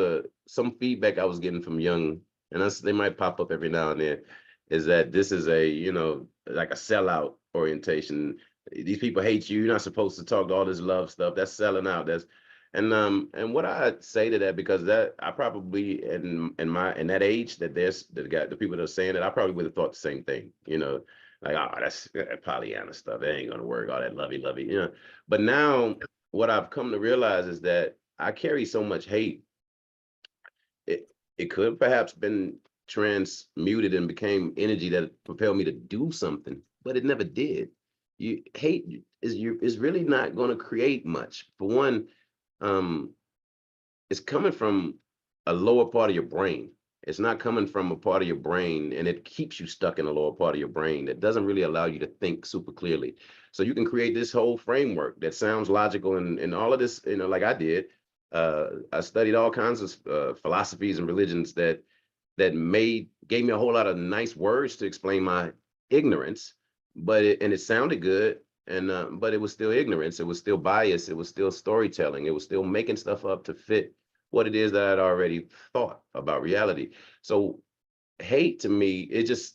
some feedback I was getting from young, and they might pop up every now and then, is that this is like a sellout orientation. These people hate you. You're not supposed to talk all this love stuff. That's selling out. And what I say to that, because that I probably in that age that the people that are saying it, I probably would have thought the same thing. Like, oh, that's Pollyanna stuff. That ain't gonna work. All that lovey. But now what I've come to realize is that I carry so much hate. It it could perhaps been transmuted and became energy that propelled me to do something, but it never did. Hate is really not going to create much. For one, um, it's coming from a lower part of your brain. It's not coming from a part of your brain, and it keeps you stuck in a lower part of your brain that doesn't really allow you to think super clearly. So you can create this whole framework that sounds logical and all of this, like I did. I studied all kinds of philosophies and religions that gave me a whole lot of nice words to explain my ignorance, but it sounded good, but it was still ignorance. It was still bias. It was still storytelling. It was still making stuff up to fit what it is that I'd already thought about reality. So hate to me, it's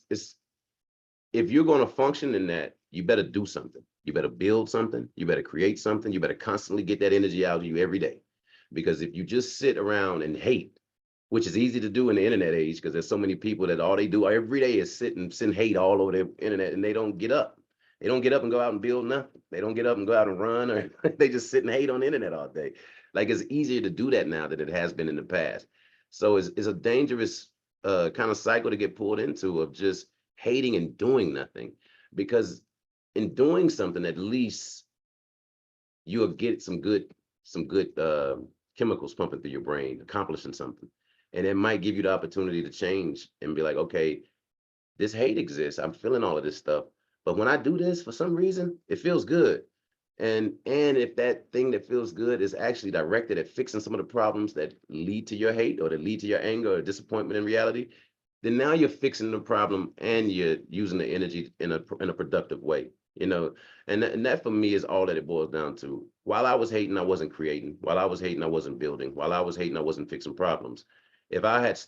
if you're going to function in that, you better do something. You better build something. You better create something. You better constantly get that energy out of you every day. Because if you just sit around and hate, which is easy to do in the internet age, because there's so many people that all they do every day is sit and send hate all over the internet, and they don't get up. They don't get up and go out and build nothing. They don't get up and go out and run, or they just sit and hate on the internet all day. Like, it's easier to do that now than it has been in the past. So it's a dangerous kind of cycle to get pulled into, of just hating and doing nothing. Because in doing something, at least you'll get some good chemicals pumping through your brain, accomplishing something. And it might give you the opportunity to change and be like, okay, this hate exists. I'm feeling all of this stuff. But when I do this, for some reason, it feels good. And if that thing that feels good is actually directed at fixing some of the problems that lead to your hate or that lead to your anger or disappointment in reality, then now you're fixing the problem and you're using the energy in a productive way, and that for me is all that it boils down to. While I was hating, I wasn't creating. While I was hating, I wasn't building. While I was hating, I wasn't fixing problems. If I had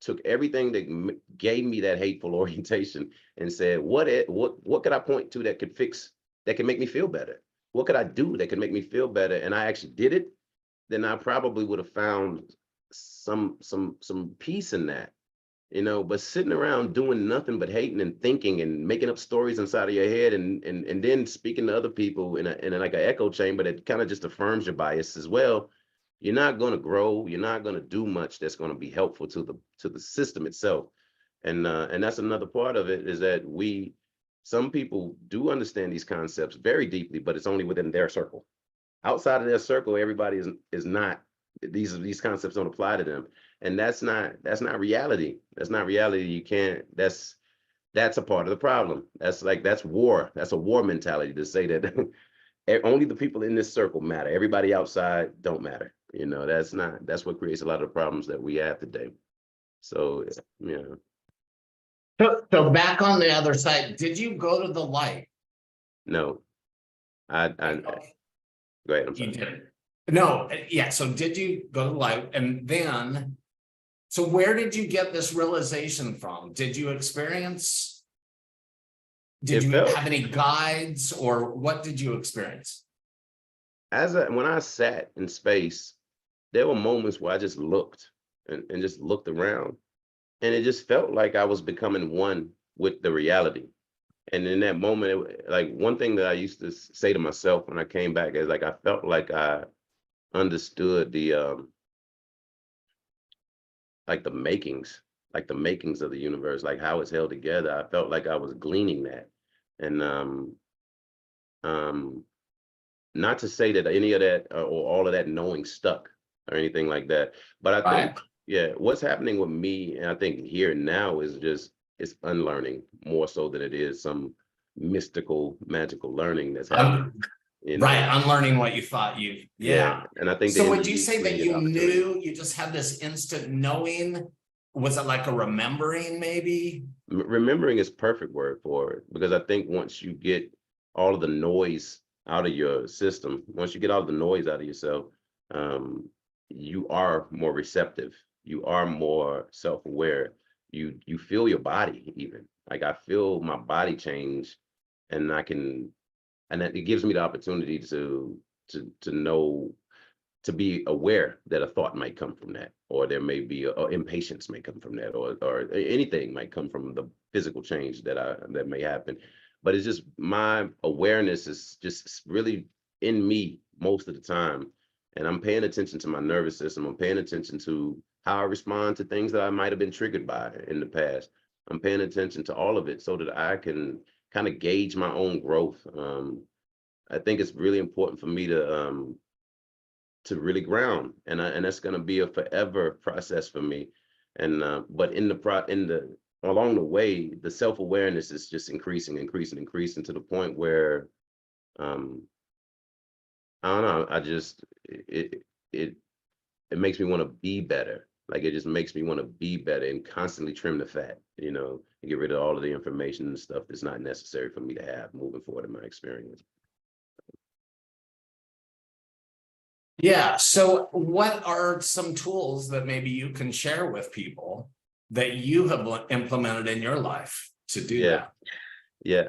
took everything that gave me that hateful orientation and said, what could I point to that could make me feel better? What could I do that could make me feel better? And I actually did it, then I probably would have found some peace in that. But sitting around doing nothing but hating and thinking and making up stories inside of your head and then speaking to other people in like an echo chamber that kind of just affirms your bias as well, you're not going to grow. You're not going to do much that's going to be helpful to the system itself. And that's another part of it, is that some people do understand these concepts very deeply, but it's only within their circle. Outside of their circle, everybody is not. These concepts don't apply to them, and that's not reality. That's not reality. You can't. That's a part of the problem. That's war. That's a war mentality to say that only the people in this circle matter. Everybody outside don't matter. That's what creates a lot of the problems that we have today. So yeah. So back on the other side, did you go to the light? No, I go ahead. I'm sorry. You didn't. No, yeah. So did you go to the light? And then, so where did you get this realization from? Did you experience? Did you have any guides, or what did you experience? When I sat in space, there were moments where I just looked and just looked around, and it just felt like I was becoming one with the reality. And in that moment, like, one thing that I used to say to myself when I came back is, like, I felt like I understood like the makings, of the universe, like how it's held together. I felt like I was gleaning that. And um, not to say that any of that or all of that knowing stuck or anything like that, but I Right. think, yeah, what's happening with me, and I think here now is just, it's unlearning more so than it is some mystical, magical learning that's happening, Right, unlearning what you thought you, Yeah, yeah. and I think the So would enemy you is say that creating you an opportunity. knew, you just had this instant knowing? Was it like a remembering maybe? Remembering is perfect word for it, because I think once you get all of the noise out of your system, once you get all of the noise out of yourself, you are more receptive. You are more self-aware. You feel your body even. Like I feel my body change, and and that it gives me the opportunity to know, to be aware that a thought might come from that, or there may be or impatience may come from that, or anything might come from the physical change that may happen. But it's just my awareness is just really in me most of the time, and I'm paying attention to my nervous system. I'm paying attention to how I respond to things that I might have been triggered by in the past. I'm paying attention to all of it so that I can kind of gauge my own growth. I think it's really important for me to really ground, and that's going to be a forever process for me. And but along the way, the self-awareness is just increasing to the point where um I don't know, it it makes me want to be better. Like it just makes me want to be better and constantly trim the fat, and get rid of all of the information and stuff that's not necessary for me to have moving forward in my experience. Yeah, so what are some tools that maybe you can share with people that you have implemented in your life to do Yeah. that? Yeah,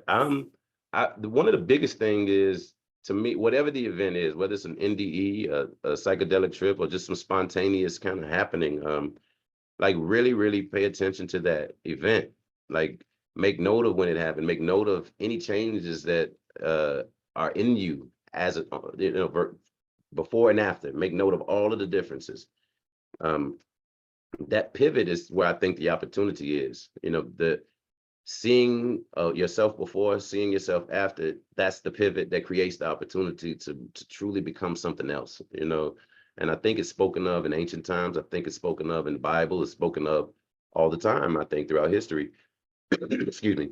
one of the biggest thing is, to me, whatever the event is, whether it's an NDE, a psychedelic trip, or just some spontaneous kind of happening, like really, really pay attention to that event. Like make note of when it happened, make note of any changes that are in you as before and after. Make note of all of the differences. That pivot is where I think the opportunity is. The seeing yourself before, seeing yourself after, that's the pivot that creates the opportunity to truly become something else. And I think it's spoken of in ancient times. I think it's spoken of in the Bible. It's spoken of all the time, I think, throughout history. Excuse me.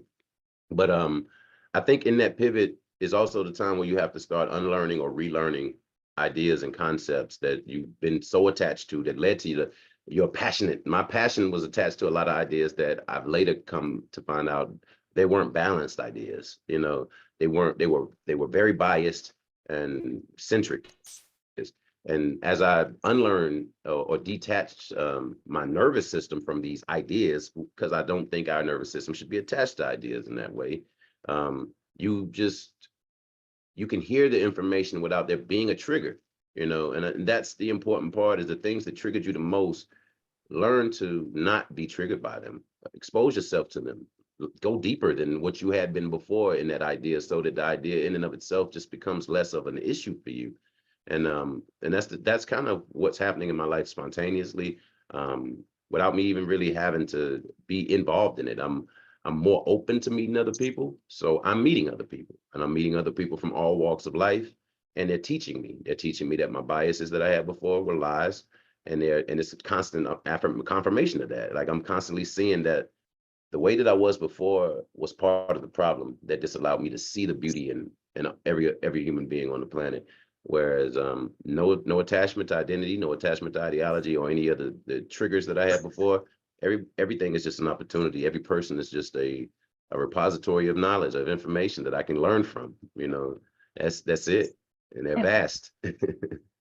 But I think in that pivot is also the time where you have to start unlearning or relearning ideas and concepts that you've been so attached to, that led to your passionate. My passion was attached to a lot of ideas that I've later come to find out they weren't balanced ideas. They were very biased and centric. And as I unlearned or detached my nervous system from these ideas, because I don't think our nervous system should be attached to ideas in that way, you can hear the information without there being a trigger, and that's the important part, is the things that triggered you the most. Learn to not be triggered by them. Expose yourself to them. Go deeper than what you had been before in that idea, so that the idea in and of itself just becomes less of an issue for you. And that's kind of what's happening in my life spontaneously, without me even really having to be involved in it. I'm more open to meeting other people, so I'm meeting other people, and I'm meeting other people from all walks of life, and they're teaching me. They're teaching me that my biases that I had before were lies, and it's a constant confirmation of that. Like I'm constantly seeing that the way that I was before was part of the problem that disallowed me to see the beauty in every human being on the planet. Whereas no attachment to identity, no attachment to ideology, or any of the triggers that I had before. Everything is just an opportunity. Every person is just a repository of knowledge, of information that I can learn from. That's it, and they're And vast.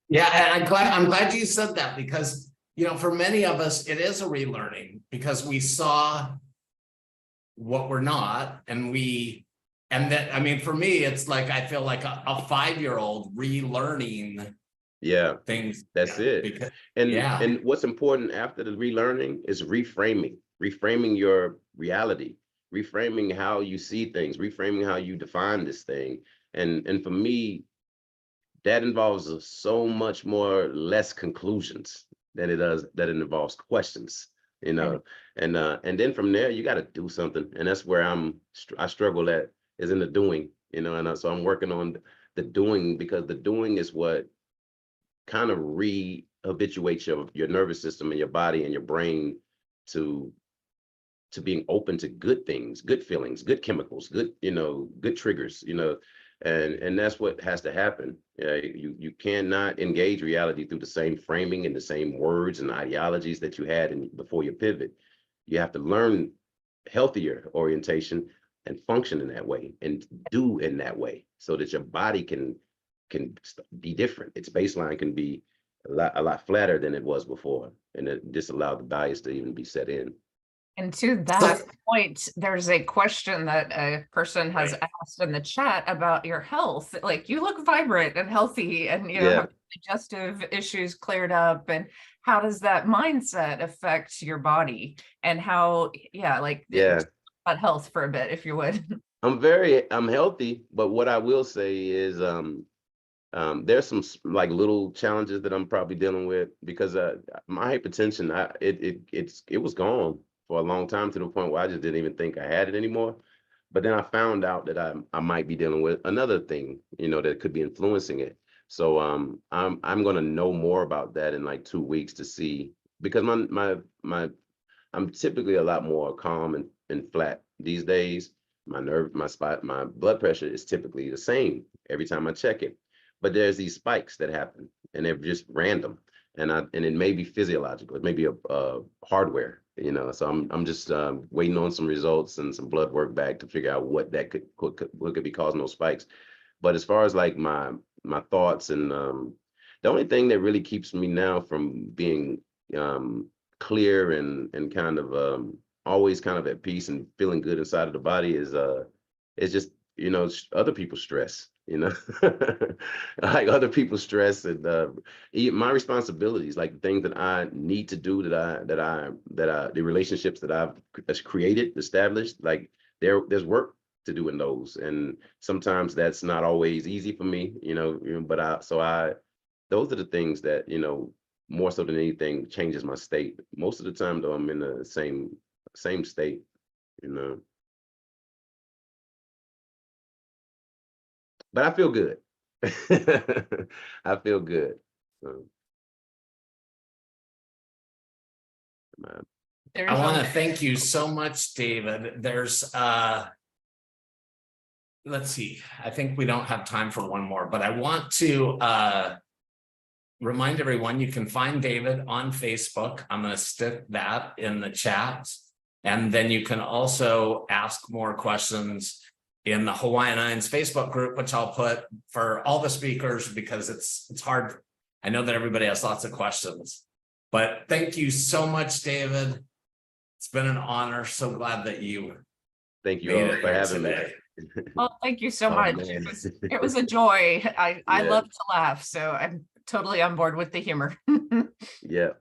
Yeah, and I'm glad you said that, because for many of us it is a relearning, because we saw what we're not, and that, I mean, for me it's like I feel like a 5-year-old relearning Yeah, things. that's it. Because yeah, And what's important after the relearning is reframing your reality, reframing how you see things, reframing how you define this thing. And for me, that involves so much more less conclusions than it involves questions. you know, and then from there you got to do something, and that's where I struggle at, is in the doing, you know, and so I'm working on the doing, because the doing is what kind of re-habituates your nervous system and your body and your brain to being open to good things, good feelings, good chemicals, good, you know, good triggers, you know, and that's what has to happen. You cannot engage reality through the same framing and the same words and ideologies that you had before you pivot. You have to learn healthier orientation and function in that way and do in that way, so that your body can be different. Its baseline can be a lot flatter than it was before, and it disallowed the bias to even be set in. And to that point, there's a question that a person has Right. asked in the chat about your health. Like, you look vibrant and healthy, and you know, Yeah. have digestive issues cleared up. And how does that mindset affect your body? And how, like, Yeah. about health for a bit, if you would. I'm healthy, but what I will say is there's some like little challenges that I'm probably dealing with, because my hypertension, it was gone for a long time, to the point where I just didn't even think I had it anymore. But then I found out that I might be dealing with another thing, you know, that could be influencing it. So I'm gonna know more about that in like 2 weeks to see, because I'm typically a lot more calm and flat these days. My blood pressure is typically the same every time I check it. But there's these spikes that happen, and they're just random. And it may be physiological, it may be a hardware, you know. So I'm just waiting on some results and some blood work back to figure out what could be causing those spikes. But as far as like my thoughts, and the only thing that really keeps me now from being clear and kind of always kind of at peace and feeling good inside of the body is just, you know, other people's stress, you know. Like other people's stress, and my responsibilities, like the things that I need to do, the relationships that I've created, established, like there's work to do in those, and sometimes that's not always easy for me, you know. But those are the things that, you know, more so than anything, changes my state. Most of the time though, I'm in the same state, you know. But I feel good. I feel good. So, I want to thank you so much, David. There's let's see, I think we don't have time for one more, but I want to remind everyone, you can find David on Facebook. I'm going to stick that in the chat. And then you can also ask more questions in the Hawaiian Islands Facebook group, which I'll put for all the speakers, because it's hard. I know that everybody has lots of questions, but thank you so much, David. It's been an honor. So glad that you thank you all for having me. Well, thank you so Oh, much. man. It was a joy. I Yeah. love to laugh, so I'm totally on board with the humor. Yeah.